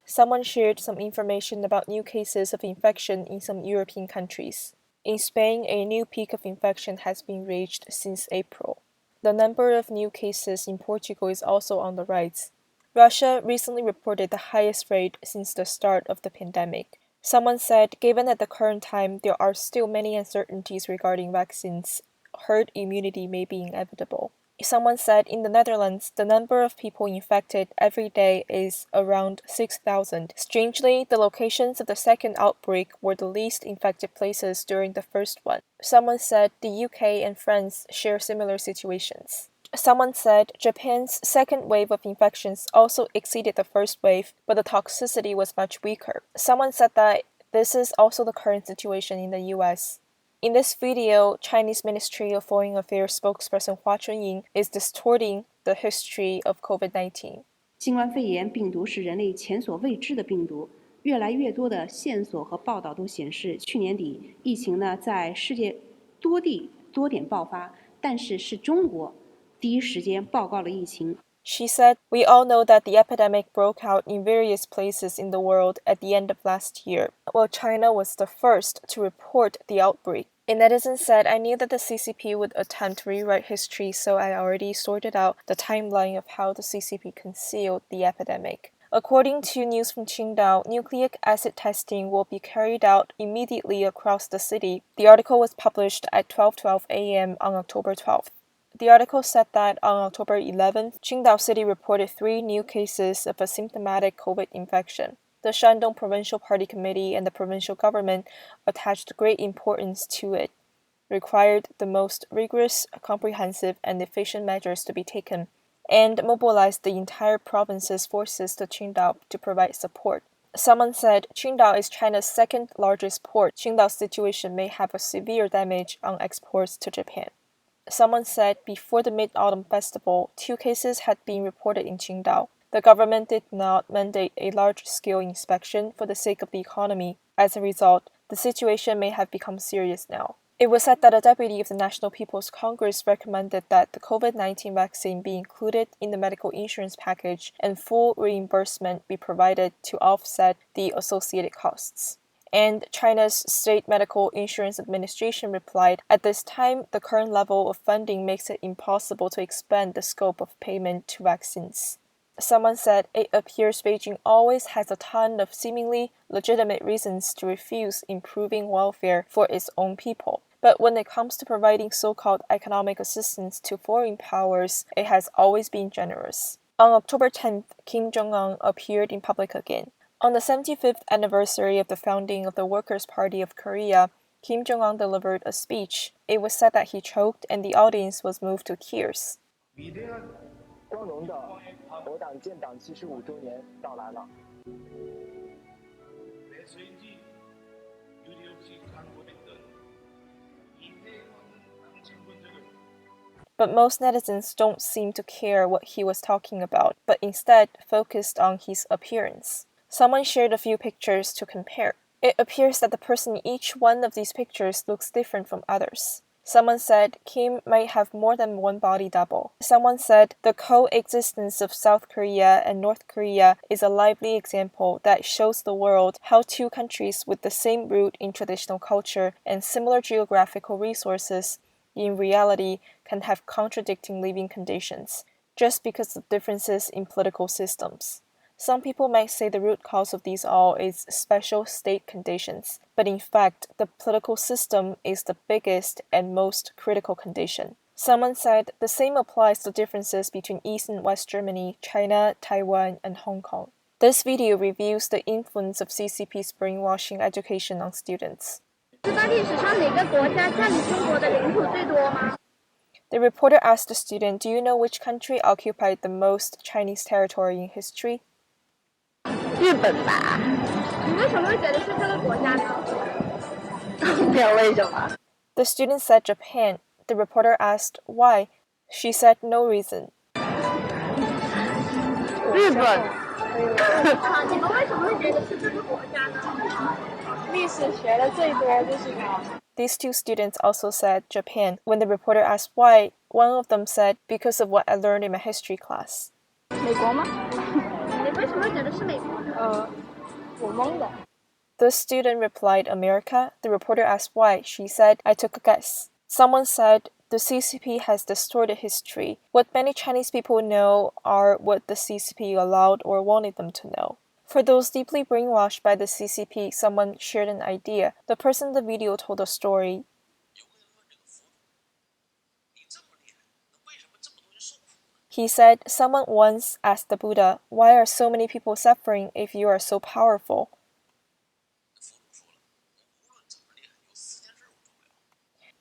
Someone shared some information about new cases of infection in some European countries. In Spain, a new peak of infection has been reached since April. The number of new cases in Portugal is also on the rise. Russia recently reported the highest rate since the start of the pandemic. Someone said, given at the current time there are still many uncertainties regarding vaccines, herd immunity may be inevitable. Someone said in the Netherlands, the number of people infected every day is around 6,000. Strangely, the locations of the second outbreak were the least infected places during the first one. Someone said the UK and France share similar situations. Someone said Japan's second wave of infections also exceeded the first wave, but the toxicity was much weaker. Someone said that this is also the current situation in the US. In this video, Chinese Ministry of Foreign Affairs spokesperson Hua Chunying is distorting the history of COVID-19. 新冠肺炎病毒是人类前所未知的病毒，越来越多的线索和报道都显示，去年底疫情呢在世界多地多点爆发，但是是中国第一时间报告了疫情。 She said, "We all know that the epidemic broke out in various places in the world at the end of last year, while China was the first to report the outbreak." A netizen said, "I knew that the CCP would attempt to rewrite history, so I already sorted out the timeline of how the CCP concealed the epidemic." According to news from QingDao, nucleic acid testing will be carried out immediately across the city. The article was published at 12:12 a.m. on October 12th. The article said that on October 11th, QingDao City reported 3 new cases of asymptomatic COVID infection. The Shandong Provincial Party Committee and the provincial government attached great importance to it, required the most rigorous, comprehensive, and efficient measures to be taken, and mobilized the entire province's forces to QingDao to provide support. Someone said QingDao is China's second largest port. QingDao's situation may have a severe damage on exports to Japan. Someone said before the Mid-Autumn Festival, 2 cases had been reported in QingDao. The government did not mandate a large-scale inspection for the sake of the economy. As a result, the situation may have become serious now. It was said that a deputy of the National People's Congress recommended that the COVID-19 vaccine be included in the medical insurance package and full reimbursement be provided to offset the associated costs. And China's State Medical Insurance Administration replied, "At this time, the current level of funding makes it impossible to expand the scope of payment to vaccines." Someone said, "It appears Beijing always has a ton of seemingly legitimate reasons to refuse improving welfare for its own people. But when it comes to providing so-called economic assistance to foreign powers, it has always been generous." On October 10th, Kim Jung-un appeared in public again. On the 75th anniversary of the founding of the Workers' Party of Korea, Kim Jong-un delivered a speech. It was said that he choked and the audience was moved to tears. 光荣的我党建党75周年到来了。 But most netizens don't seem to care what he was talking about, but instead focused on his appearance. Someone shared a few pictures to compare. It appears that the person in each one of these pictures looks different from others. Someone said Kim might have more than one body double. Someone said the coexistence of South Korea and North Korea is a lively example that shows the world how 2 countries with the same root in traditional culture and similar geographical resources in reality can have contradicting living conditions, just because of differences in political systems. Some people might say the root cause of these all is special state conditions, but in fact, the political system is the biggest and most critical condition. Someone said the same applies to differences between East and West Germany, China, Taiwan, and Hong Kong. This video reviews the influence of CCP's brainwashing education on students. The reporter asked the student, "Do you know which country occupied the most Chinese territory in history?" 日本吧。你为什么会觉得是这个国家呢？没有为什么。 The student said Japan. The reporter asked why. She said no reason. 日本。你们为什么会觉得是这个国家呢？历史学的最多就是它。 These 2 students also said Japan. When the reporter asked why, One of them said, because of what I learned in my history class. 美国吗？你为什么觉得是美国呢？我蒙的。 The student replied, America. The reporter asked why. She said, I took a guess. Someone said, the CCP has distorted history. What many Chinese people know are what the CCP allowed or wanted them to know. For those deeply brainwashed by the CCP, someone shared an idea. The person in the video told a story. He said, someone once asked the Buddha, why are so many people suffering if you are so powerful?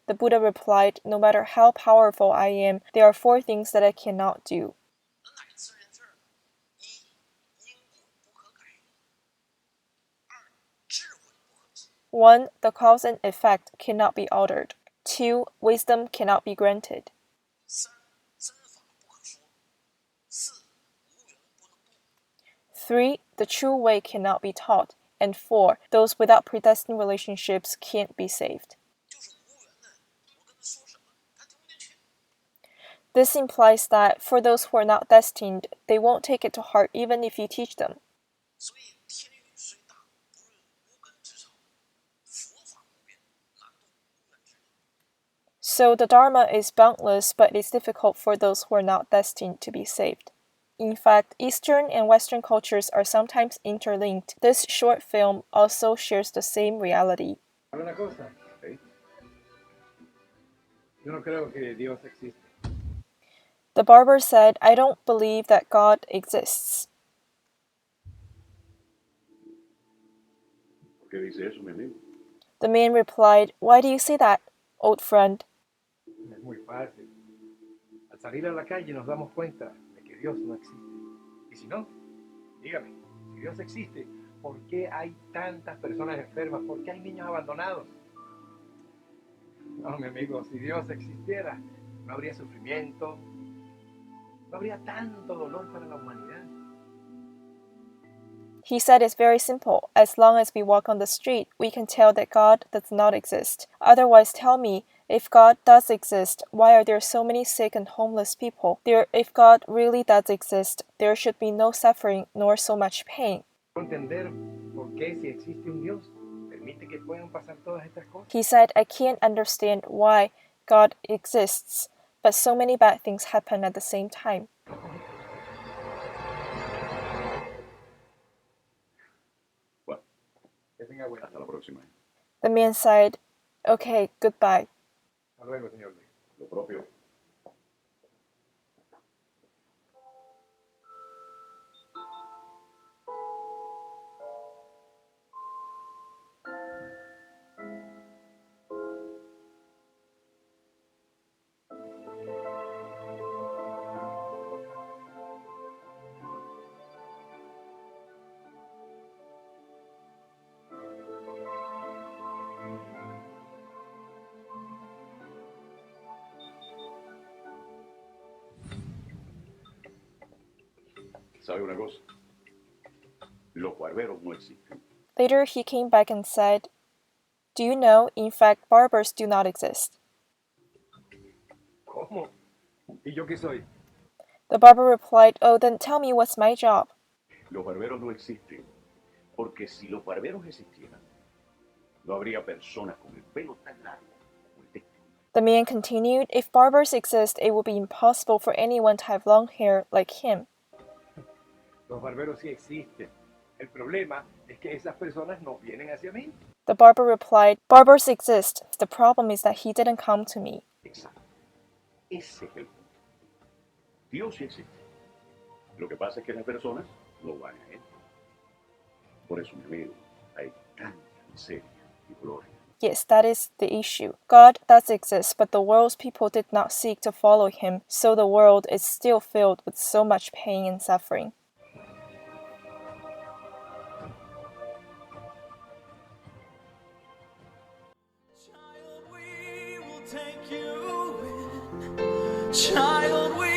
The Buddha replied, no matter how powerful I am, there are 4 things that I cannot do. 1. The cause and effect cannot be altered. 2. Wisdom cannot be granted. 3. The true way cannot be taught. And 4. Those without predestined relationships can't be saved. This implies that for those who are not destined, they won't take it to heart even if you teach them. So the Dharma is boundless, but it's difficult for those who are not destined to be saved. In fact, Eastern and Western cultures are sometimes interlinked. This short film also shares the same reality. Una cosa, ¿sí? Yo no creo que Dios existe. The barber said, I don't believe that God exists. ¿Por qué dice eso, mi amigo? The man replied, why do you say that, old friend? Es muy fácil. Al salir a la calle nos damos cuenta de que Dios no existe. Y si no, dígame, si Dios existe, ¿por qué hay tantas personas enfermas? ¿Por qué hay niños abandonados? No, mi amigo, si Dios existiera, no habría sufrimiento, no habría tanto dolor para la humanidad. He said it's very simple. As long as we walk on the street, we can tell that God does not exist. Otherwise, tell me, if God does exist, why are there so many sick and homeless people? If God really does exist, there should be no suffering nor so much pain. Entender por qué si existe un Dios permite que puedan pasar todas estas cosas. He said, I can't understand why God exists, but so many bad things happen at the same time. Bueno, Que tenga buen hasta la próxima. The man said, okay, goodbye. Hasta luego, señor Luis. Lo propio. ¿Sabe una cosa? Los barberos no existen. Later, he came back and said, do you know, in fact, barbers do not exist. ¿Cómo? ¿Y yo qué soy? The barber replied, oh, then tell me what's my job. Los barberos no existen. Porque si los barberos existieran, no habría personas con el pelo tan largo como el de este. The man continued, if barbers exist, it would be impossible for anyone to have long hair like him. Los barberos sí existen. El problema es que esas personas no vienen hacia mí. The barber replied, barbers exist. The problem is that he didn't come to me. Exacto. Ese es el punto. Dios sí existe. Lo que pasa es que las personas no van a él. Por eso, mi amigo, hay tanta miseria y gloria. Yes, that is the issue. God does exist, but the world's people did not seek to follow him, so the world is still filled with so much pain and suffering. Child, we will take you in. Child, we